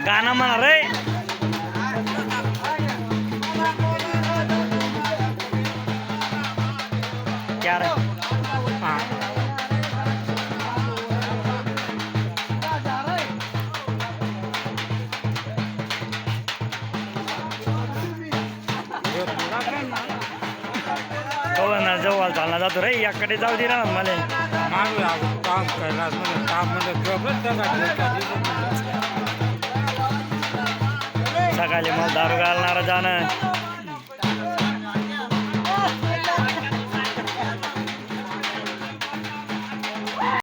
गाणं म्हणा रे. क्या रे? हाँ. हो ना, जवळ चालला जातो रे. याकडे जाऊ दे ना मला. काम करायला काम सकाळी मला दारू घालणार जाणं.